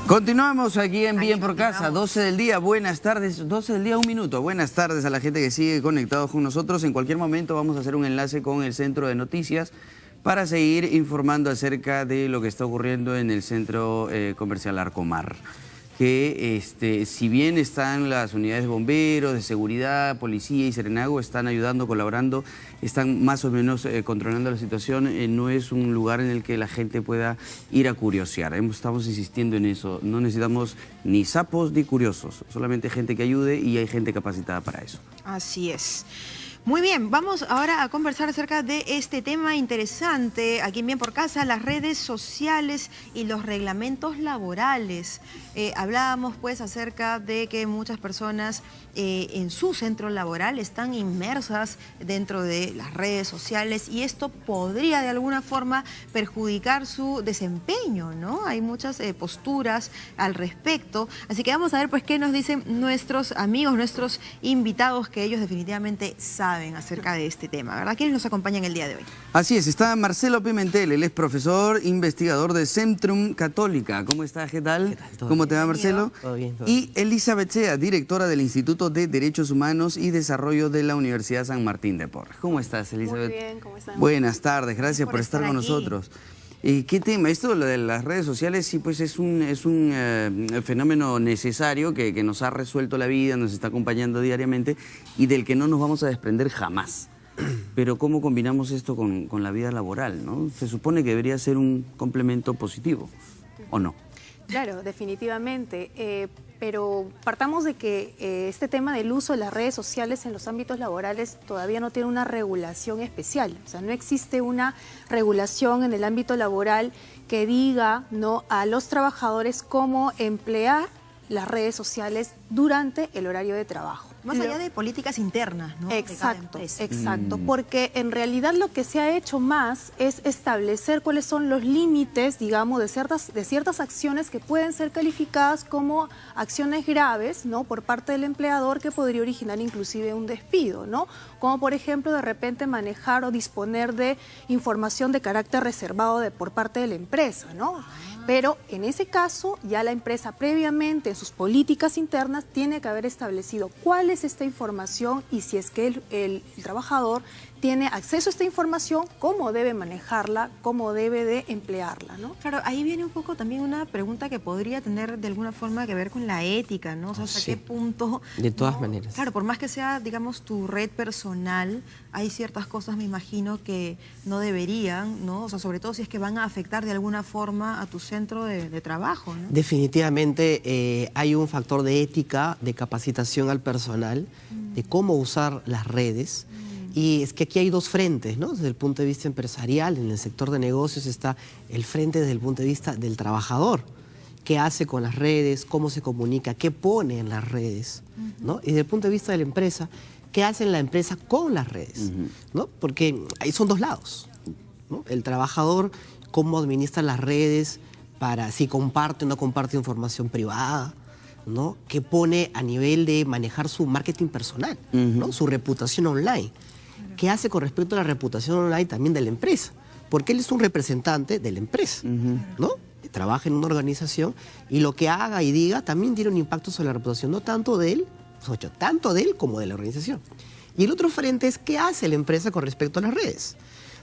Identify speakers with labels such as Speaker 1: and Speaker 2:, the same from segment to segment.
Speaker 1: Continuamos aquí en Bien por Casa, 12 del día, buenas tardes, 12 del día, un minuto. Buenas tardes a la gente que sigue conectados con nosotros. En cualquier momento vamos a hacer un enlace con el Centro de Noticias para seguir informando acerca de lo que está ocurriendo en el Centro Comercial Arcomar. Que si bien están las unidades de bomberos, de seguridad, policía y Serenago, están ayudando, colaborando, están más o menos controlando la situación, no es un lugar en el que la gente pueda ir a curiosear. Estamos insistiendo en eso, no necesitamos ni sapos ni curiosos, solamente gente que ayude y hay gente capacitada para eso.
Speaker 2: Así es. Muy bien, vamos ahora a conversar acerca de este tema interesante aquí en Bien por Casa, las redes sociales y los reglamentos laborales. Hablábamos pues acerca de que muchas personas en su centro laboral están inmersas dentro de las redes sociales y esto podría de alguna forma perjudicar su desempeño, ¿no? Hay muchas posturas al respecto, así que vamos a ver pues qué nos dicen nuestros amigos, nuestros invitados, que ellos definitivamente saben acerca de este tema, ¿verdad? ¿Quiénes nos acompañan el día de hoy?
Speaker 1: Así es, está Marcelo Pimentel, él es profesor, investigador de Centrum Católica. ¿Cómo estás? ¿Qué tal?
Speaker 3: ¿Qué tal?
Speaker 1: ¿Cómo te va, Marcelo?
Speaker 3: Todo bien.
Speaker 1: Y Elizabeth Sea, directora del Instituto de Derechos Humanos y Desarrollo de la Universidad San Martín de Porres. ¿Cómo estás, Elizabeth?
Speaker 4: Muy bien, ¿cómo están?
Speaker 1: Buenas tardes, gracias por estar con
Speaker 2: aquí.
Speaker 1: nosotros. ¿Qué tema? Esto lo de las redes sociales sí pues es un fenómeno necesario que nos ha resuelto la vida, nos está acompañando diariamente y del que no nos vamos a desprender jamás. Pero ¿cómo combinamos esto con la vida laboral, ¿no? Se supone que debería ser un complemento positivo, ¿o no?
Speaker 4: Claro, definitivamente, pero partamos de que este tema del uso de las redes sociales en los ámbitos laborales todavía no tiene una regulación especial. O sea, no existe una regulación en el ámbito laboral que diga, ¿no?, a los trabajadores cómo emplear las redes sociales durante el horario de trabajo.
Speaker 2: Más allá de políticas internas, ¿no?
Speaker 4: Exacto, exacto, porque en realidad lo que se ha hecho más es establecer cuáles son los límites, digamos, de ciertas acciones que pueden ser calificadas como acciones graves, ¿no?, por parte del empleador, que podría originar inclusive un despido, ¿no? Como por ejemplo de repente manejar o disponer de información de carácter reservado por parte de la empresa, ¿no? Pero en ese caso ya la empresa previamente en sus políticas internas tiene que haber establecido cuál es esta información y si es que el trabajador tiene acceso a esta información, cómo debe manejarla, cómo debe de emplearla, ¿no?
Speaker 2: Claro, ahí viene un poco también una pregunta que podría tener de alguna forma que ver con la ética, ¿no? O sea, ¿hasta qué punto?
Speaker 3: De todas maneras.
Speaker 2: Claro, por más que sea, digamos, tu red personal, hay ciertas cosas, me imagino, que no deberían, ¿no? O sea, sobre todo si es que van a afectar de alguna forma a tu centro de trabajo, ¿no?
Speaker 3: Definitivamente hay un factor de ética, de capacitación al personal, de cómo usar las redes. Y es que aquí hay dos frentes, ¿no? Desde el punto de vista empresarial, en el sector de negocios está el frente desde el punto de vista del trabajador. ¿Qué hace con las redes? ¿Cómo se comunica? ¿Qué pone en las redes? ¿No? Y desde el punto de vista de la empresa, ¿qué hace la empresa con las redes? ¿No? Porque ahí son dos lados, ¿no? El trabajador, cómo administra las redes para si comparte o no comparte información privada, ¿no? ¿Qué pone a nivel de manejar su marketing personal, ¿no? Su reputación online? ¿Qué hace con respecto a la reputación online también de la empresa? Porque él es un representante de la empresa, ¿no? Trabaja en una organización y lo que haga y diga también tiene un impacto sobre la reputación, no tanto de él, tanto de él como de la organización. Y el otro frente es qué hace la empresa con respecto a las redes.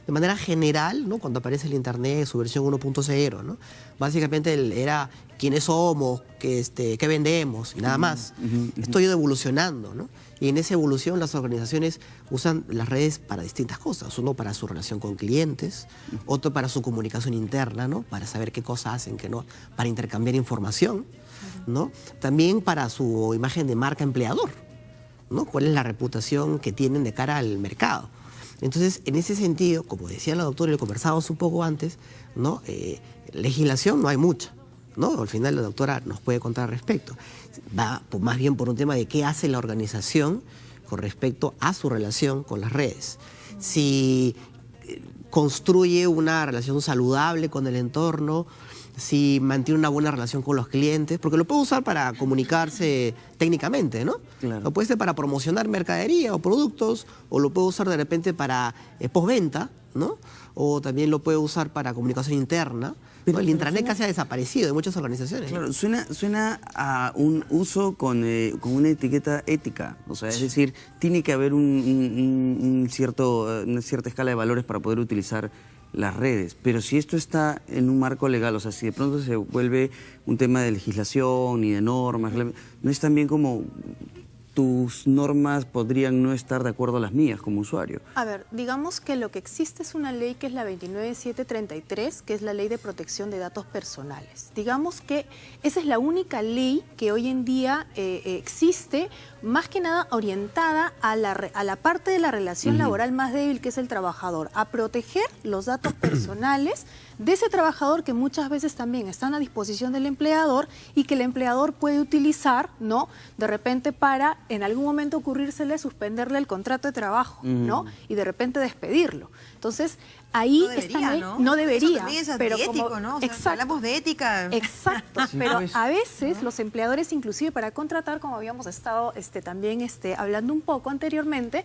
Speaker 3: De manera general, ¿no?, cuando aparece el Internet, su versión 1.0, ¿no?, básicamente era quiénes somos, qué vendemos y nada más. Esto ha ido evolucionando, ¿no? Y en esa evolución las organizaciones usan las redes para distintas cosas. Uno para su relación con clientes, otro para su comunicación interna, ¿no?, para saber qué cosas hacen, qué no, para intercambiar información, ¿no? También para su imagen de marca empleador, ¿no? Cuál es la reputación que tienen de cara al mercado. Entonces, en ese sentido, como decía la doctora y lo conversábamos un poco antes, ¿no?, legislación no hay mucha, ¿no? Al final la doctora nos puede contar al respecto. Va más bien por un tema de qué hace la organización con respecto a su relación con las redes. Si construye una relación saludable con el entorno, si mantiene una buena relación con los clientes, porque lo puede usar para comunicarse técnicamente, ¿no?
Speaker 1: Claro.
Speaker 3: Lo puede ser para promocionar mercadería o productos, o lo puede usar de repente para postventa, ¿no? o también lo puede usar para comunicación interna. ¿No? El intranet casi ha desaparecido de muchas organizaciones.
Speaker 1: Claro, suena a un uso con una etiqueta ética. O sea, es decir, tiene que haber una cierta escala de valores para poder utilizar las redes. Pero si esto está en un marco legal, o sea, si de pronto se vuelve un tema de legislación y de normas, no es también como tus normas podrían no estar de acuerdo a las mías como usuario.
Speaker 4: A ver, digamos que lo que existe es una ley que es la 29733, que es la Ley de Protección de Datos Personales. Digamos que esa es la única ley que hoy en día existe, más que nada orientada a la parte de la relación laboral más débil, que es el trabajador, a proteger los datos personales de ese trabajador que muchas veces también están a disposición del empleador y que el empleador puede utilizar, ¿no? De repente para en algún momento ocurrírsele suspenderle el contrato de trabajo, ¿no? Y de repente despedirlo. Entonces, ahí
Speaker 2: no debería,
Speaker 4: esta ley
Speaker 2: ¿no?
Speaker 4: no debería.
Speaker 2: Eso también es
Speaker 4: pero
Speaker 2: antiético,
Speaker 4: como,
Speaker 2: ¿no? O sea,
Speaker 4: exacto,
Speaker 2: hablamos de ética.
Speaker 4: Exacto,
Speaker 1: Sí,
Speaker 4: pero
Speaker 1: pues.
Speaker 4: a veces los empleadores, inclusive para contratar, como habíamos estado también hablando un poco anteriormente,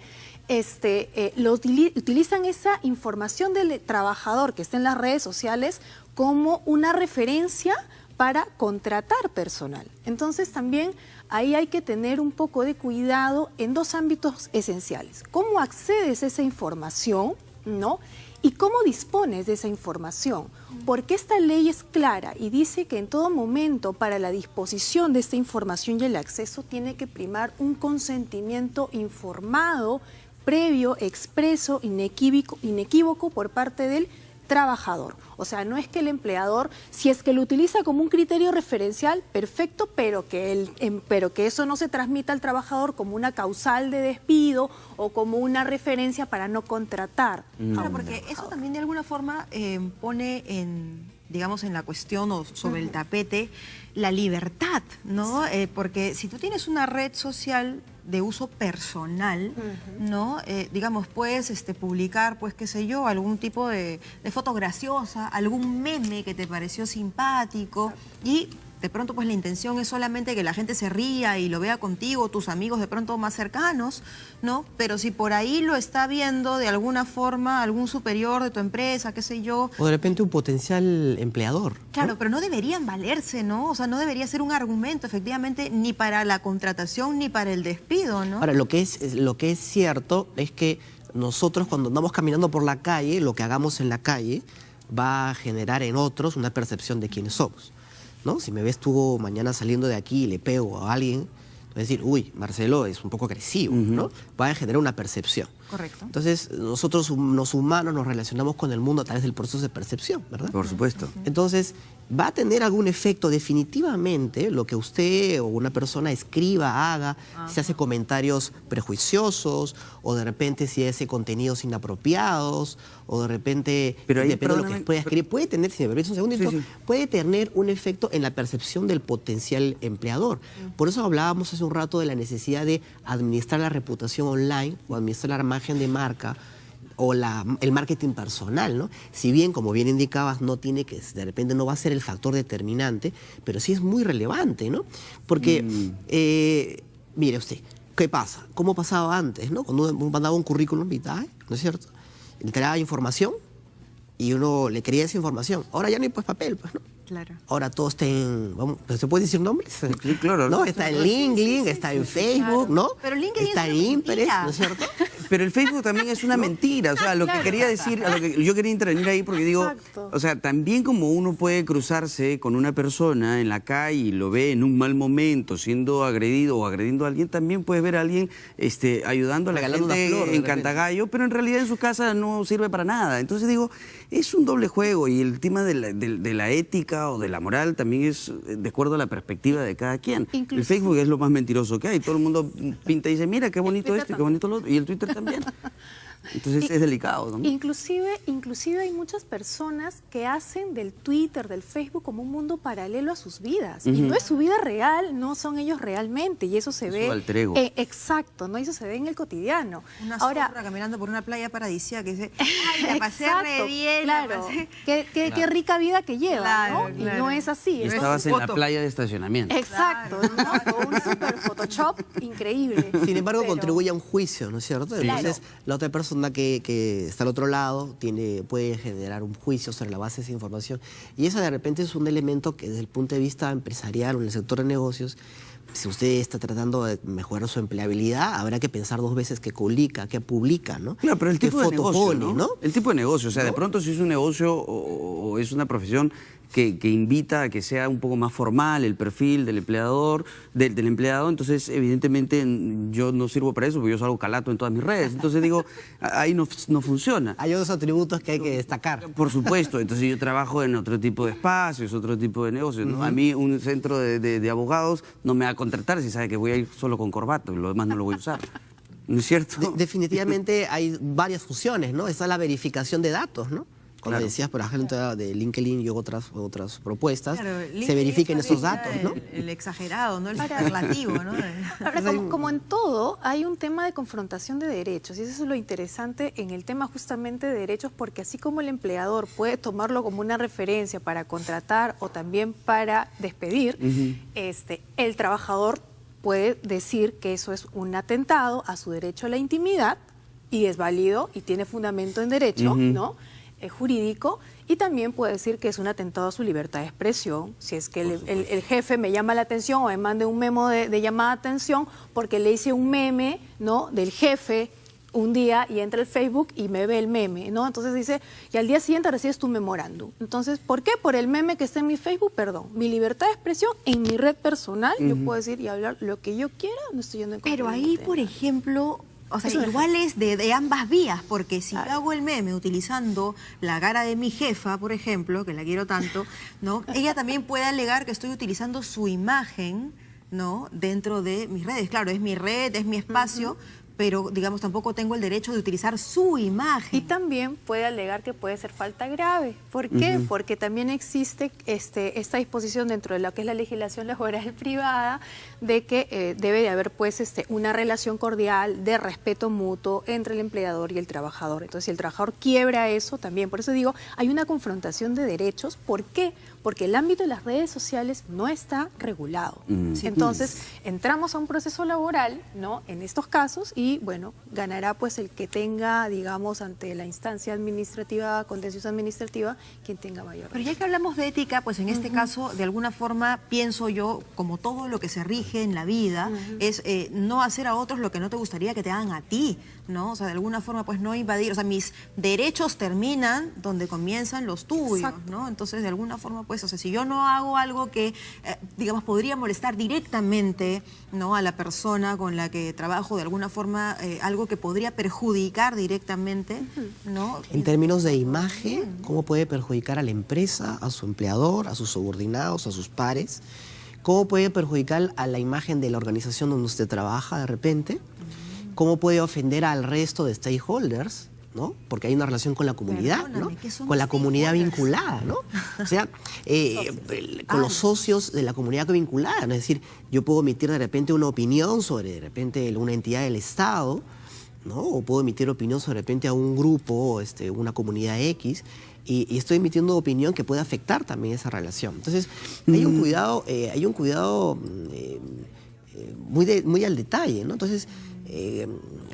Speaker 4: utilizan esa información del trabajador que está en las redes sociales como una referencia para contratar personal. Entonces también ahí hay que tener un poco de cuidado en dos ámbitos esenciales. ¿Cómo accedes a esa información, ¿no? ¿Y cómo dispones de esa información? Porque esta ley es clara y dice que en todo momento para la disposición de esta información y el acceso tiene que primar un consentimiento informado, previo, expreso, inequívoco por parte del trabajador. O sea, no es que el empleador, si es que lo utiliza como un criterio referencial, perfecto, pero que eso no se transmita al trabajador como una causal de despido o como una referencia para no contratar.
Speaker 2: Claro, porque eso también de alguna forma pone digamos, en la cuestión o sobre el tapete la libertad, ¿no? Porque si tú tienes una red social de uso personal, ¿no? Digamos, puedes publicar, pues, qué sé yo, algún tipo de foto graciosa, algún meme que te pareció simpático y de pronto pues la intención es solamente que la gente se ría y lo vea contigo, tus amigos de pronto más cercanos, ¿no? Pero si por ahí lo está viendo de alguna forma algún superior de tu empresa, qué sé yo.
Speaker 3: O de repente un potencial empleador.
Speaker 2: Claro,
Speaker 3: ¿no?
Speaker 2: pero no deberían valerse, ¿no? O sea, no debería ser un argumento efectivamente ni para la contratación ni para el despido, ¿no?
Speaker 3: Ahora, lo que es cierto es que nosotros cuando andamos caminando por la calle, lo que hagamos en la calle va a generar en otros una percepción de quiénes somos, ¿no? Si me ves tú mañana saliendo de aquí y le pego a alguien, vas a decir, uy, Marcelo es un poco agresivo, ¿no? Va a generar una percepción.
Speaker 2: Correcto.
Speaker 3: Entonces, nosotros los humanos nos relacionamos con el mundo a través del proceso de percepción, ¿verdad?
Speaker 1: Por supuesto.
Speaker 3: Entonces, va a tener algún efecto definitivamente lo que usted o una persona escriba, haga, si hace comentarios prejuiciosos o de repente si hace contenidos inapropiados o de repente,
Speaker 1: Pero ahí,
Speaker 3: depende de lo que
Speaker 1: perdóname,
Speaker 3: pueda escribir, puede tener, si me permites un segundito,
Speaker 1: Sí.
Speaker 3: puede tener un efecto en la percepción del potencial empleador. Por eso hablábamos hace un rato de la necesidad de administrar la reputación online o administrar la imagen de marca o el marketing personal, ¿no? Si bien, como bien indicabas, no tiene que, de repente no va a ser el factor determinante, pero sí es muy relevante, ¿no? Porque, mire usted, ¿qué pasa? ¿Cómo pasaba antes, no? Cuando uno mandaba un currículum vitae, ¿no es cierto? Le traía información y uno le quería esa información. Ahora ya no hay pues papel, pues, ¿no?
Speaker 2: Claro.
Speaker 3: Ahora todo está en... ¿se puede decir nombres?
Speaker 1: Sí, claro.
Speaker 3: ¿No? Está en LinkedIn, está en Facebook, ¿no?
Speaker 2: Pero LinkedIn
Speaker 3: está
Speaker 2: es
Speaker 3: en
Speaker 2: una
Speaker 3: Pinterest,
Speaker 2: mentira.
Speaker 3: ¿no es cierto?
Speaker 1: Pero el Facebook también es una mentira, o sea, lo que quería decir, a lo que yo quería intervenir ahí porque digo,
Speaker 4: Exacto.
Speaker 1: o sea, también como uno puede cruzarse con una persona en la calle y lo ve en un mal momento, siendo agredido o agrediendo a alguien, también puedes ver a alguien ayudando a la
Speaker 3: Regalando
Speaker 1: gente
Speaker 3: una flor, de
Speaker 1: en
Speaker 3: repente.
Speaker 1: Cantagallo, pero en realidad en su casa no sirve para nada. Entonces digo, es un doble juego y el tema de la ética o de la moral también es de acuerdo a la perspectiva de cada quien. El Facebook es lo más mentiroso que hay, todo el mundo pinta y dice, mira qué bonito esto y qué bonito lo otro, y el Twitter también. Entonces es delicado, ¿no?
Speaker 4: Inclusive hay muchas personas que hacen del Twitter, del Facebook como un mundo paralelo a sus vidas. Y no es su vida real, no son ellos realmente. Y eso se
Speaker 1: Es
Speaker 4: ve...
Speaker 1: su alter ego.
Speaker 4: Exacto, ¿no? Eso se ve en el cotidiano.
Speaker 2: Una
Speaker 4: Ahora,
Speaker 2: zorra caminando por una playa paradisíaca que dice, ay, la pasé re bien, la
Speaker 4: claro.
Speaker 2: pasé...
Speaker 4: Qué rica vida que lleva,
Speaker 2: Claro,
Speaker 4: ¿no?
Speaker 2: claro.
Speaker 4: Y no es así.
Speaker 1: Y
Speaker 4: es
Speaker 1: estabas en la
Speaker 2: foto.
Speaker 1: playa de estacionamiento.
Speaker 4: Exacto, ¿no? Un super Photoshop increíble.
Speaker 3: Sin embargo,
Speaker 4: Pero-
Speaker 3: contribuye a un juicio, ¿no es cierto? Entonces, la otra persona persona que está al otro lado puede generar un juicio sobre la base de esa información. Y eso de repente es un elemento que desde el punto de vista empresarial o en el sector de negocios, si usted está tratando de mejorar su empleabilidad, habrá que pensar 2 veces qué publica, ¿no?
Speaker 1: Claro, pero el tipo de negocio,
Speaker 3: pone, ¿no?
Speaker 1: El tipo de negocio, o sea,
Speaker 3: ¿no?
Speaker 1: de pronto si es un negocio o es una profesión que invita a que sea un poco más formal el perfil del empleador, del empleado, entonces evidentemente yo no sirvo para eso porque yo salgo calato en todas mis redes. Entonces digo, ahí no funciona.
Speaker 3: Hay otros atributos que hay que destacar.
Speaker 1: Por supuesto, entonces yo trabajo en otro tipo de espacios, otro tipo de negocios, ¿no? A mí un centro de abogados no me va a contratar si sabe que voy a ir solo con corbata, lo demás no lo voy a usar. ¿No es cierto?
Speaker 3: Definitivamente hay varias funciones, ¿no? Esa es la verificación de datos, ¿no? Cuando
Speaker 1: Claro.
Speaker 3: decías, por ejemplo, de LinkedIn y otras propuestas,
Speaker 2: Claro,
Speaker 3: se
Speaker 2: LinkedIn
Speaker 3: verifiquen
Speaker 2: también
Speaker 3: esos datos,
Speaker 2: era
Speaker 3: ¿no?
Speaker 2: El exagerado, ¿no? El superlativo, ¿no?
Speaker 4: Ahora, como en todo, hay un tema de confrontación de derechos y eso es lo interesante en el tema justamente de derechos, porque así como el empleador puede tomarlo como una referencia para contratar o también para despedir, el trabajador puede decir que eso es un atentado a su derecho a la intimidad y es válido y tiene fundamento en derecho, ¿no? Jurídico, y también puede decir que es un atentado a su libertad de expresión, si es que el jefe me llama la atención o me mande un memo de llamada de atención porque le hice un meme, ¿no?, del jefe un día y entra al Facebook y me ve el meme, ¿no? Entonces dice, y al día siguiente recibes tu memorándum. Entonces, ¿por qué? Por el meme que está en mi Facebook, perdón. Mi libertad de expresión en mi red personal, yo puedo decir y hablar lo que yo quiera, no estoy yendo en contra
Speaker 2: Pero
Speaker 4: de
Speaker 2: ahí,
Speaker 4: ningún
Speaker 2: por
Speaker 4: tema.
Speaker 2: ejemplo, o sea,
Speaker 4: Es un
Speaker 2: igual es de ambas vías, porque si yo
Speaker 4: Claro.
Speaker 2: hago el meme utilizando la cara de mi jefa, por ejemplo, que la quiero tanto, ¿no? Ella también puede alegar que estoy utilizando su imagen, ¿no?, dentro de mis redes. Claro, es mi red, es mi espacio, pero, digamos, tampoco tengo el derecho de utilizar su imagen.
Speaker 4: Y también puede alegar que puede ser falta grave. ¿Por qué? Porque también existe esta disposición dentro de lo que es la legislación laboral privada de que debe de haber pues una relación cordial de respeto mutuo entre el empleador y el trabajador. Entonces, si el trabajador quiebra eso también, por eso digo, hay una confrontación de derechos. ¿Por qué? Porque el ámbito de las redes sociales no está regulado. Entonces, entramos a un proceso laboral, ¿no?, en estos casos y, bueno, ganará pues el que tenga, digamos, ante la instancia administrativa, contenciosa administrativa, quien tenga mayor.
Speaker 2: Pero ya que hablamos de ética, pues en este caso, de alguna forma, pienso yo, como todo lo que se rige en la vida, es no hacer a otros lo que no te gustaría que te hagan a ti, ¿no? O sea, de alguna forma, pues no invadir, o sea, mis derechos terminan donde comienzan los tuyos,
Speaker 4: Exacto.
Speaker 2: ¿no? Entonces, de alguna forma, pues, o sea, si yo no hago algo que, digamos, podría molestar directamente, ¿no?, a la persona con la que trabajo, de alguna forma, algo que podría perjudicar directamente, ¿no?
Speaker 3: En términos de imagen, ¿cómo puede perjudicar a la empresa, a su empleador, a sus subordinados, a sus pares? ¿Cómo puede perjudicar a la imagen de la organización donde usted trabaja de repente? ¿Cómo puede ofender al resto de stakeholders? ¿No? Porque hay una relación con la comunidad,
Speaker 2: Perdóname,
Speaker 3: ¿no?
Speaker 2: ¿qué son
Speaker 3: Con la comunidad
Speaker 2: stakeholders?
Speaker 3: vinculada, ¿no? O sea, con los socios de la comunidad vinculada, ¿no? Es decir, yo puedo emitir de repente una opinión sobre de repente una entidad del Estado, ¿no? O puedo emitir opinión sobre de repente a un grupo, una comunidad X, y estoy emitiendo opinión que puede afectar también esa relación. Entonces, hay un cuidado muy al detalle, ¿no? Entonces,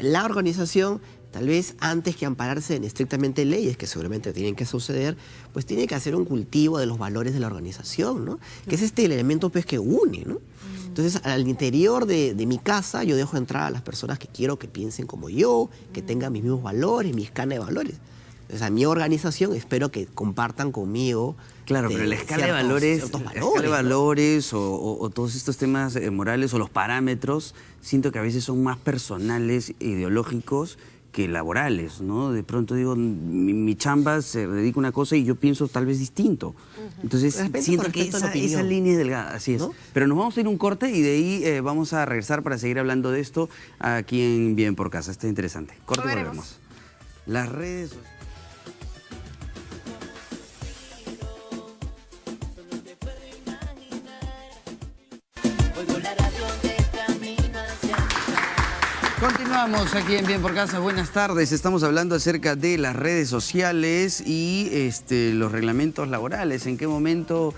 Speaker 3: la organización, tal vez antes que ampararse en estrictamente leyes, que seguramente tienen que suceder, pues tiene que hacer un cultivo de los valores de la organización, ¿no? Que es el elemento pues que une, ¿no? Entonces, al interior de mi casa, yo dejo entrar a las personas que quiero que piensen como yo, que tengan mis mismos valores, mi escala de valores. Entonces, a mi organización espero que compartan conmigo.
Speaker 1: Claro, pero la escala de valores,
Speaker 3: ciertos
Speaker 1: la escala de
Speaker 3: ¿no?
Speaker 1: valores o todos estos temas morales o los parámetros, siento que a veces son más personales, ideológicos que laborales, ¿no? De pronto digo, mi chamba se dedica a una cosa y yo pienso tal vez distinto. Entonces
Speaker 3: Respeto
Speaker 1: siento
Speaker 3: con
Speaker 1: que
Speaker 3: respecto a la
Speaker 1: esa
Speaker 3: opinión.
Speaker 1: línea es delgada, así es.
Speaker 3: ¿No?
Speaker 1: Pero nos vamos a ir un corte y de ahí vamos a regresar para seguir hablando de esto aquí en Bien por Casa. Está interesante. Corte y
Speaker 2: Volveremos.
Speaker 1: volvemos. Las redes... Continuamos aquí en Bien por Casa. Buenas tardes. Estamos hablando acerca de las redes sociales y los reglamentos laborales. ¿En qué momento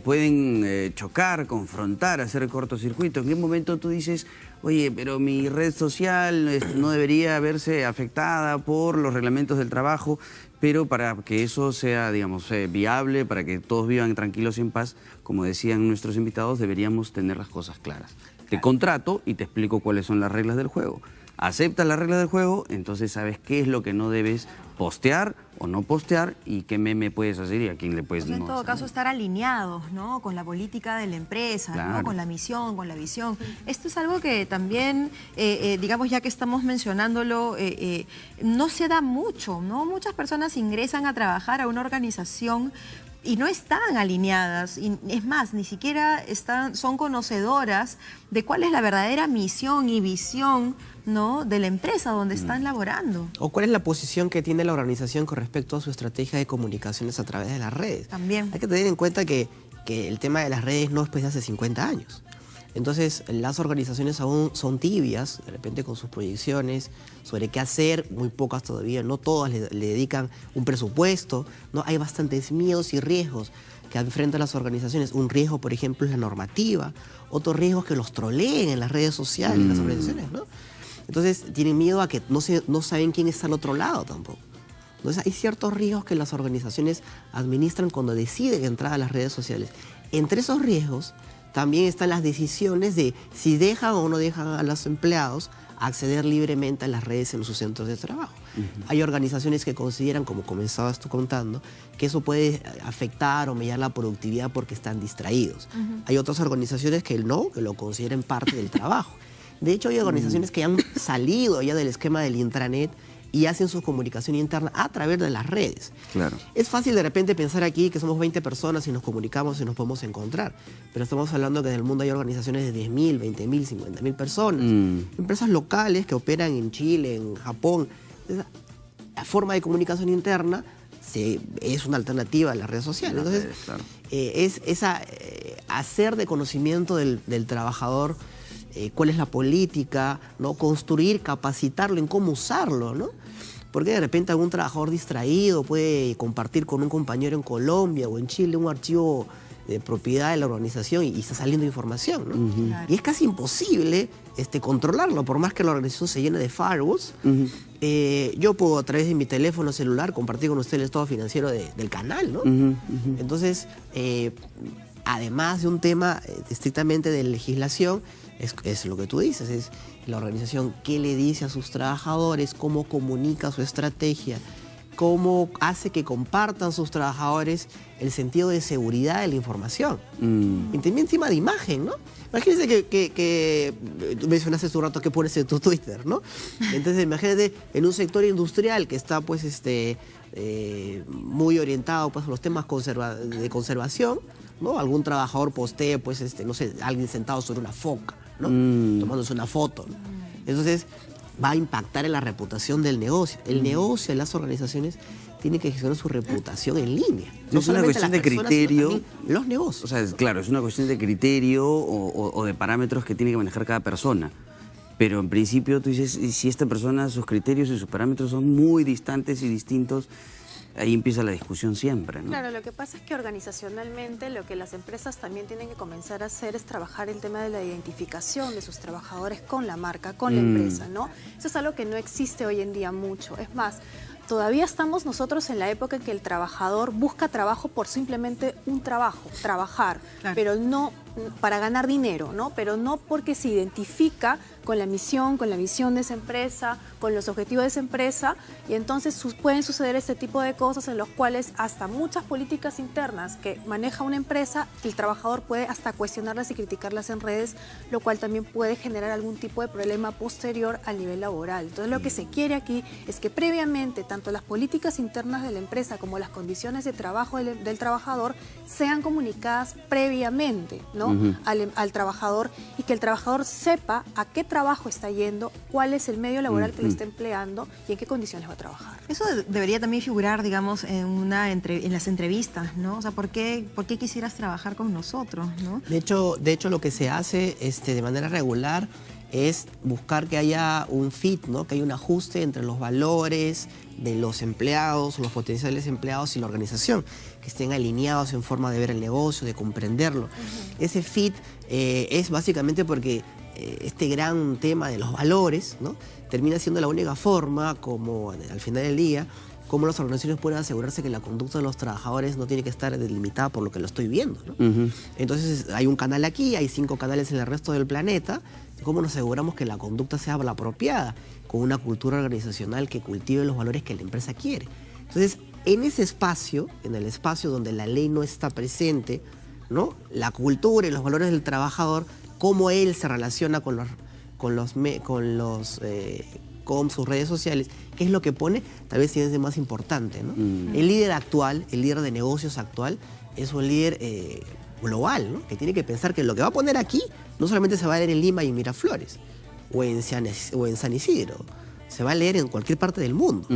Speaker 1: pueden chocar, confrontar, hacer cortocircuito? ¿En qué momento tú dices, oye, pero mi red social no debería verse afectada por los reglamentos del trabajo? Pero para que eso sea, digamos, viable, para que todos vivan tranquilos y en paz, como decían nuestros invitados, deberíamos tener las cosas claras. Te contrato y te explico cuáles son las reglas del juego. Aceptas las reglas del juego, entonces sabes qué es lo que no debes postear o no postear y qué meme puedes hacer y a quién le puedes
Speaker 2: En
Speaker 1: no
Speaker 2: todo
Speaker 1: hacer.
Speaker 2: caso, estar alineados, ¿no?, con la política de la empresa,
Speaker 1: Claro.
Speaker 2: ¿no?, con la misión, con la visión. Esto es algo que también, digamos, ya que estamos mencionándolo, no se da mucho, ¿no? Muchas personas ingresan a trabajar a una organización y no están alineadas, y es más, ni siquiera son conocedoras de cuál es la verdadera misión y visión, ¿no?, de la empresa donde están laborando.
Speaker 3: O cuál es la posición que tiene la organización con respecto a su estrategia de comunicaciones a través de las redes.
Speaker 2: También.
Speaker 3: Hay que tener en cuenta que el tema de las redes no es pues de hace 50 años. Entonces, las organizaciones aún son tibias, de repente con sus proyecciones sobre qué hacer, muy pocas todavía, no todas le dedican un presupuesto, ¿no? Hay bastantes miedos y riesgos que enfrentan las organizaciones. Un riesgo, por ejemplo, es la normativa, otro riesgo es que los troleen en las redes sociales, las organizaciones, ¿no? Entonces, tienen miedo a que no saben quién está al otro lado tampoco. Entonces, hay ciertos riesgos que las organizaciones administran cuando deciden entrar a las redes sociales. Entre esos riesgos también están las decisiones de si dejan o no dejan a los empleados acceder libremente a las redes en sus centros de trabajo. Hay organizaciones que consideran, como comenzabas tú contando, que eso puede afectar o mellar la productividad porque están distraídos. Hay otras organizaciones que no, que lo consideran parte del trabajo. De hecho, hay organizaciones que han salido ya del esquema del intranet y hacen su comunicación interna a través de las redes.
Speaker 1: Claro.
Speaker 3: Es fácil de repente pensar aquí que somos 20 personas y nos comunicamos y nos podemos encontrar, pero estamos hablando que en el mundo hay organizaciones de 10.000, 20.000, 50.000 personas, empresas locales que operan en Chile, en Japón. La forma de comunicación interna es una alternativa a las redes sociales. Entonces,
Speaker 1: Claro.
Speaker 3: Hacer de conocimiento del trabajador cuál es la política, ¿no? Construir, capacitarlo en cómo usarlo, ¿no? Porque de repente algún trabajador distraído puede compartir con un compañero en Colombia o en Chile un archivo de propiedad de la organización y está saliendo información, ¿no?
Speaker 2: Claro.
Speaker 3: Y es casi imposible controlarlo, por más que la organización se llene de firewalls. Yo puedo a través de mi teléfono celular compartir con usted el estado financiero del canal, ¿no? Entonces, además de un tema estrictamente de legislación, es lo que tú dices, es la organización qué le dice a sus trabajadores, cómo comunica su estrategia, cómo hace que compartan sus trabajadores el sentido de seguridad de la información. Y también encima de imagen, ¿no? Imagínense que tú mencionaste hace un rato que pones en tu Twitter, ¿no? Entonces imagínate en un sector industrial que está pues muy orientado pues a los temas de conservación, ¿no? Algún trabajador postee pues no sé, alguien sentado sobre una foca, ¿no? Tomándose una foto, ¿no? Entonces va a impactar en la reputación del negocio. El negocio de las organizaciones tiene que gestionar su reputación en línea.
Speaker 1: No es una cuestión de criterio.
Speaker 3: Sino también los negocios.
Speaker 1: O sea, claro, es una cuestión de criterio o de parámetros que tiene que manejar cada persona. Pero en principio tú dices, si esta persona, sus criterios y sus parámetros son muy distantes y distintos, ahí empieza la discusión siempre, ¿no?
Speaker 4: Claro, lo que pasa es que organizacionalmente lo que las empresas también tienen que comenzar a hacer es trabajar el tema de la identificación de sus trabajadores con la marca, con la empresa, ¿no? Eso es algo que no existe hoy en día mucho. Es más, todavía estamos nosotros en la época en que el trabajador busca trabajo por simplemente un trabajo, trabajar,
Speaker 2: Claro.
Speaker 4: pero no para ganar dinero, ¿no? Pero no porque se identifica con la misión, con la visión de esa empresa, con los objetivos de esa empresa, y entonces pueden suceder este tipo de cosas en los cuales hasta muchas políticas internas que maneja una empresa, el trabajador puede hasta cuestionarlas y criticarlas en redes, lo cual también puede generar algún tipo de problema posterior a nivel laboral. Entonces lo que se quiere aquí es que previamente tanto las políticas internas de la empresa como las condiciones de trabajo del trabajador sean comunicadas previamente, ¿no? al trabajador, y que el trabajador sepa a qué trabajo está yendo, cuál es el medio laboral que le está empleando y en qué condiciones va a trabajar.
Speaker 2: Eso debería también figurar, digamos, en las entrevistas, ¿no? O sea, ¿por qué quisieras trabajar con nosotros, no?
Speaker 3: De hecho, lo que se hace de manera regular es buscar que haya un fit, ¿no? Que haya un ajuste entre los valores de los empleados, los potenciales empleados y la organización, que estén alineados en forma de ver el negocio, de comprenderlo. Ese fit es básicamente porque este gran tema de los valores, ¿no? Termina siendo la única forma, como al final del día, cómo las organizaciones pueden asegurarse que la conducta de los trabajadores no tiene que estar delimitada por lo que lo estoy viendo, ¿no? Entonces hay un canal aquí, hay 5 canales en el resto del planeta. ¿Cómo nos aseguramos que la conducta sea la apropiada, con una cultura organizacional que cultive los valores que la empresa quiere? Entonces, en ese espacio, en el espacio donde la ley no está presente, ¿no? La cultura y los valores del trabajador, cómo él se relaciona con sus redes sociales, qué es lo que pone, tal vez sí es de más importante, ¿no? El líder actual, el líder de negocios actual, es un líder global, ¿no? Que tiene que pensar que lo que va a poner aquí no solamente se va a leer en Lima y en Miraflores o en San Isidro, se va a leer en cualquier parte del mundo,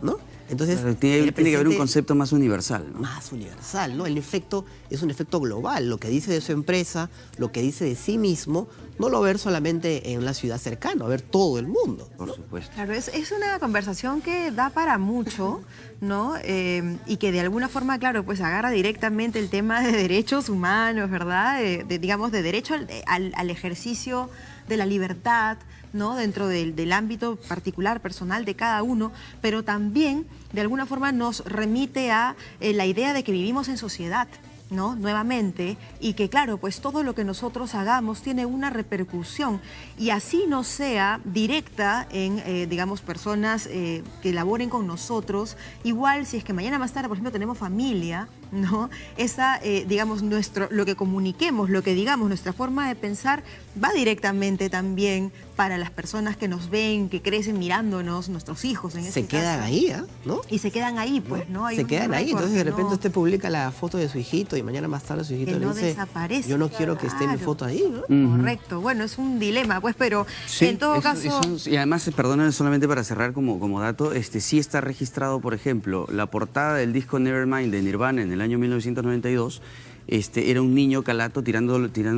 Speaker 3: ¿no? Entonces,
Speaker 1: tiene que haber un concepto más universal, ¿no?
Speaker 3: Más universal, ¿no? El efecto es un efecto global. Lo que dice de su empresa, lo que dice de sí mismo, no lo ver solamente en la ciudad cercana, a ver todo el mundo, ¿no?
Speaker 1: Por supuesto.
Speaker 2: Claro, es una conversación que da para mucho, ¿no? Y que de alguna forma, claro, pues agarra directamente el tema de derechos humanos, ¿verdad? Digamos, de derecho al ejercicio de la libertad, ¿no? Dentro del ámbito particular, personal de cada uno, pero también de alguna forma nos remite a la idea de que vivimos en sociedad, ¿no? Nuevamente, y que claro, pues todo lo que nosotros hagamos tiene una repercusión, y así no sea directa en, digamos, personas que laboren con nosotros. Igual, si es que mañana más tarde, por ejemplo, tenemos familia, ¿no? Esa, digamos, lo que comuniquemos, lo que digamos, nuestra forma de pensar va directamente también para las personas que nos ven, que crecen mirándonos, nuestros hijos en este caso.
Speaker 3: Se quedan ahí, ¿no?
Speaker 2: Y se quedan ahí, pues, ¿no? Hay
Speaker 3: se
Speaker 2: un
Speaker 3: quedan ahí,
Speaker 2: récord,
Speaker 3: entonces de repente
Speaker 2: ¿no?
Speaker 3: usted publica la foto de su hijito y mañana más tarde su hijito
Speaker 2: Que
Speaker 3: le
Speaker 2: no
Speaker 3: dice,
Speaker 2: desaparece,
Speaker 3: yo no quiero que esté mi
Speaker 2: claro.
Speaker 3: foto ahí, ¿no?
Speaker 2: Correcto, bueno, es un dilema, pues, pero
Speaker 1: Sí,
Speaker 2: en todo caso...
Speaker 1: y además, perdónenme solamente para cerrar como dato, sí está registrado, por ejemplo, la portada del disco Nevermind de Nirvana en el año 1992, era un niño calato tirado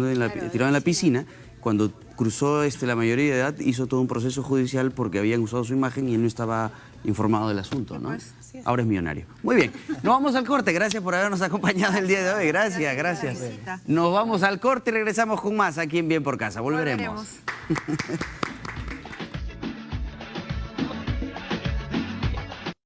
Speaker 1: en la piscina. Cuando cruzó la mayoría de edad, hizo todo un proceso judicial porque habían usado su imagen y él no estaba informado del asunto, ¿no?
Speaker 4: Pues, así es.
Speaker 1: Ahora es millonario. Muy bien, nos vamos al corte. Gracias por habernos acompañado el día de hoy. Gracias.
Speaker 2: visita.
Speaker 1: Nos vamos al corte y regresamos con más aquí en Bien por Casa. Volveremos.
Speaker 2: Volveremos.